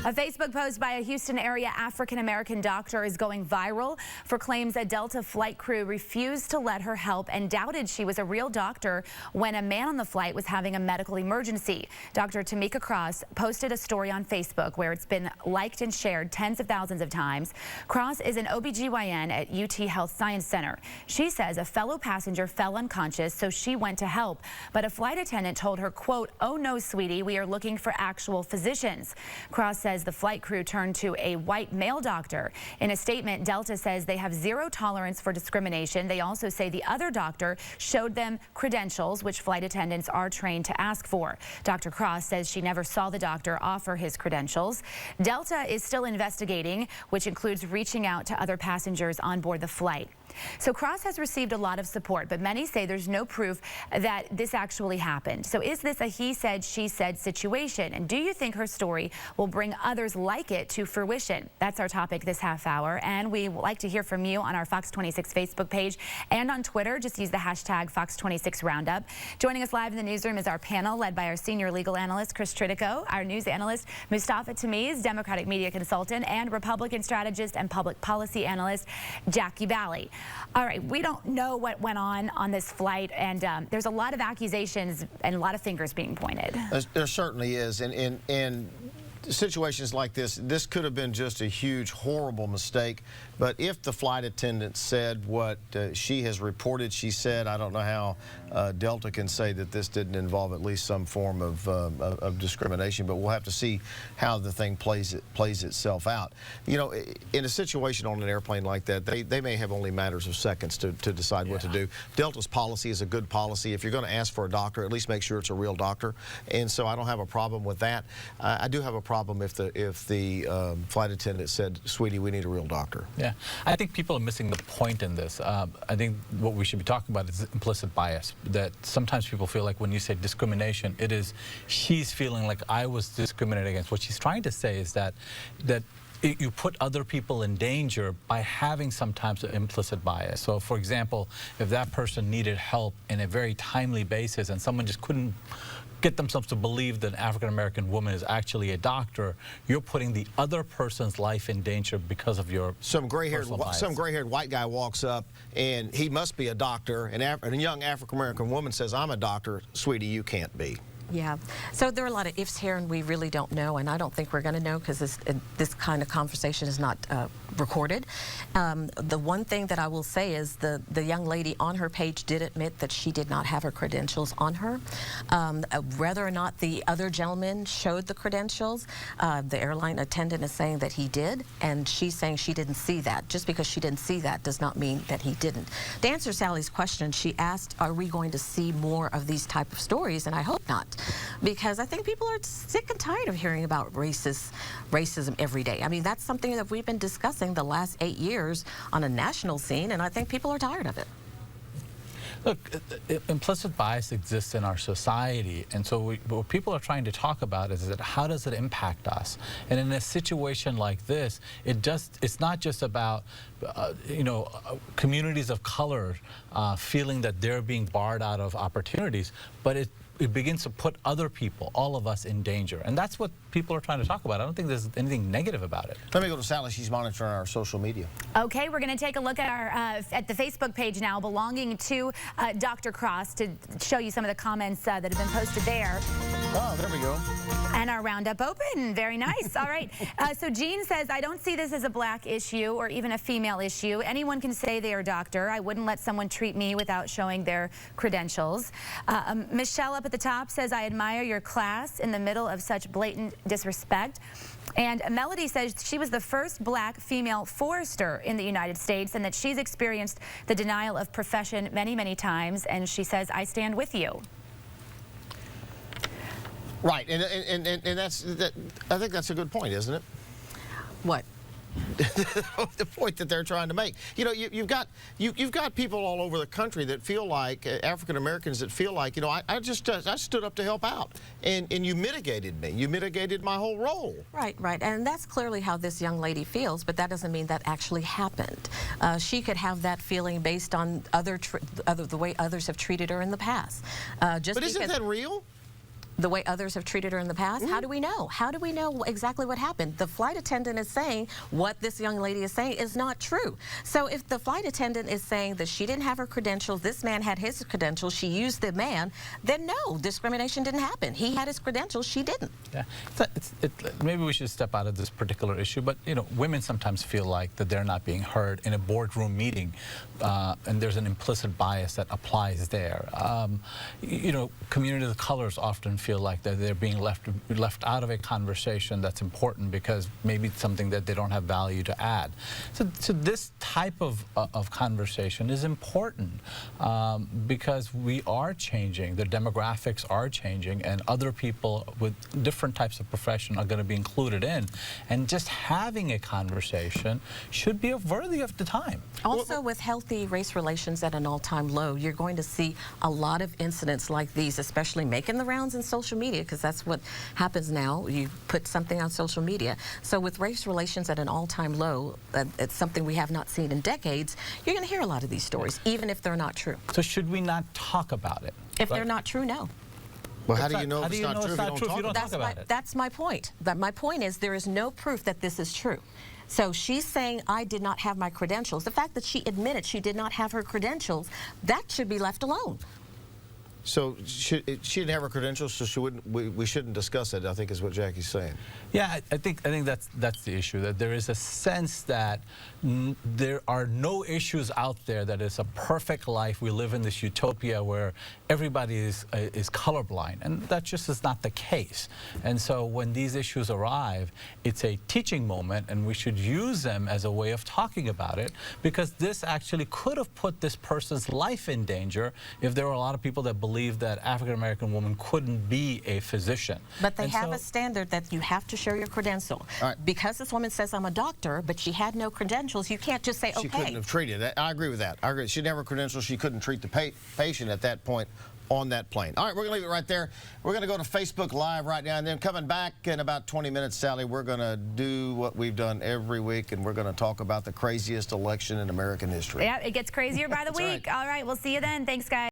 A Facebook post by a Houston area African-American doctor is going viral for claims a Delta flight crew refused to let her help and doubted she was a real doctor when a man on the flight was having a medical emergency. Dr. Tamika Cross posted a story on Facebook where it's been liked and shared tens of thousands of times. Cross is an OBGYN at UT Health Science Center. She says a fellow passenger fell unconscious, so she went to help. But a flight attendant told her, quote, "Oh no, sweetie, we are looking for actual physicians." Cross says the flight crew turned to a white male doctor. In a statement, Delta says they have zero tolerance for discrimination. They also say the other doctor showed them credentials, which flight attendants are trained to ask for. Dr. Cross says she never saw the doctor offer his credentials. Delta is still investigating, which includes reaching out to other passengers on board the flight. So Cross has received a lot of support, but many say there's no proof that this actually happened. So is this a he said, she said situation? And do you think her story will bring others like it to fruition? That's our topic this half hour. And we would like to hear from you on our Fox 26 Facebook page and on Twitter. Just use the hashtag Fox26 Roundup. Joining us live in the newsroom is our panel led by our senior legal analyst, Chris Tritico, our news analyst, Mustafa Tamiz, Democratic media consultant, and Republican strategist and public policy analyst, Jackie Bally. All right, we don't know what went on this flight, and there's a lot of accusations and a lot of fingers being pointed. There certainly is, and in situations like this could have been just a huge, horrible mistake. But if the flight attendant said what she has reported she said, I don't know how Delta can say that this didn't involve at least some form of discrimination, but we'll have to see how the thing plays itself out. You know, in a situation on an airplane like that, they may have only matters of seconds to decide what to do. Delta's policy is a good policy. If you're going to ask for a doctor, at least make sure it's a real doctor. And so I don't have a problem with that. I do have a problem if the flight attendant said, "Sweetie, we need a real doctor." Yeah, I think people are missing the point in this. I think what we should be talking about is implicit bias. That sometimes people feel like when you say discrimination, it is she's feeling like I was discriminated against. What she's trying to say is that you put other people in danger by having sometimes an implicit bias. So, for example, if that person needed help in a very timely basis and someone just couldn't get themselves to believe that an African-American woman is actually a doctor, you're putting the other person's life in danger because of your some gray-haired white guy walks up and he must be a doctor, and a young African-American woman says, "I'm a doctor." "Sweetie, you can't be." Yeah, so there are a lot of ifs here, and we really don't know, and I don't think we're going to know because this kind of conversation is not recorded. The one thing that I will say is the young lady on her page did admit that she did not have her credentials on her. Whether or not the other gentleman showed the credentials, the airline attendant is saying that he did, and she's saying she didn't see that. Just because she didn't see that does not mean that he didn't. To answer Sally's question, she asked, are we going to see more of these type of stories? And I hope not. Because I think people are sick and tired of hearing about racism every day. I mean, that's something that we've been discussing the last 8 years on a national scene, and I think people are tired of it. Look, implicit bias exists in our society, and so what people are trying to talk about is that how does it impact us? And in a situation like this, it's not just about communities of color feeling that they're being barred out of opportunities, but it begins to put other people, all of us, in danger. And that's what people are trying to talk about. I don't think there's anything negative about it. Let me go to Sally. She's monitoring our social media. Okay, we're going to take a look at our at the Facebook page now belonging to Dr. Cross to show you some of the comments that have been posted there. Oh, there we go. And our roundup open. Very nice. All right. So Jean says, I don't see this as a black issue or even a female issue. Anyone can say they are a doctor. I wouldn't let someone treat me without showing their credentials. Michelle up at the top says, I admire your class in the middle of such blatant disrespect. And Melody says she was the first black female forester in the United States and that she's experienced the denial of profession many, many times. And she says, I stand with you. Right, and I think that's a good point, isn't it? What? The point that they're trying to make. You know, you've got people all over the country that feel like African Americans that feel like, you know, I stood up to help out, and you mitigated me. You mitigated my whole role. Right, right, and that's clearly how this young lady feels, but that doesn't mean that actually happened. She could have that feeling based on the way others have treated her in the past. But isn't that real? the way others have treated her in the past? How do we know? How do we know exactly what happened? The flight attendant is saying what this young lady is saying is not true. So if the flight attendant is saying that she didn't have her credentials, this man had his credentials, she used the man, then no, discrimination didn't happen. He had his credentials, she didn't. Yeah, maybe we should step out of this particular issue, but you know, women sometimes feel like that they're not being heard in a boardroom meeting, and there's an implicit bias that applies there. You know, community of colors often feel like that they're being left out of a conversation that's important because maybe it's something that they don't have value to add. So this type of conversation is important because we are changing, the demographics are changing, and other people with different types of profession are going to be included in, and just having a conversation should be worthy of the time. Also, with healthy race relations at an all-time low, you're going to see a lot of incidents like these, especially making the rounds in social media, because that's what happens now. You put something on social media. So with race relations at an all-time low, it's something we have not seen in decades, you're going to hear a lot of these stories, even if they're not true. So should we not talk about it? If they're not true, no. Well, how do you know if it's not true if you don't talk about it? That's my point. My point is there is no proof that this is true. So she's saying, I did not have my credentials. The fact that she admitted she did not have her credentials, that should be left alone. So she didn't have her credentials, so she wouldn't. We shouldn't discuss it, I think is what Jackie's saying. Yeah, I think that's the issue, that there is a sense that there are no issues out there that is a perfect life. We live in this utopia where everybody is colorblind, and that just is not the case. And so when these issues arrive, it's a teaching moment, and we should use them as a way of talking about it, because this actually could have put this person's life in danger if there were a lot of people that believe that African-American women couldn't be a physician. But they have a standard that you have to show your credential. Right. Because this woman says, I'm a doctor, but she had no credentials, you can't just say, okay. She couldn't have treated it. I agree with that. I agree. She didn't have her credentials. She couldn't treat the patient at that point on that plane. All right, we're going to leave it right there. We're going to go to Facebook Live right now, and then coming back in about 20 minutes, Sally, we're going to do what we've done every week, and we're going to talk about the craziest election in American history. Yeah, it gets crazier by the week. Right. All right, we'll see you then. Thanks, guys.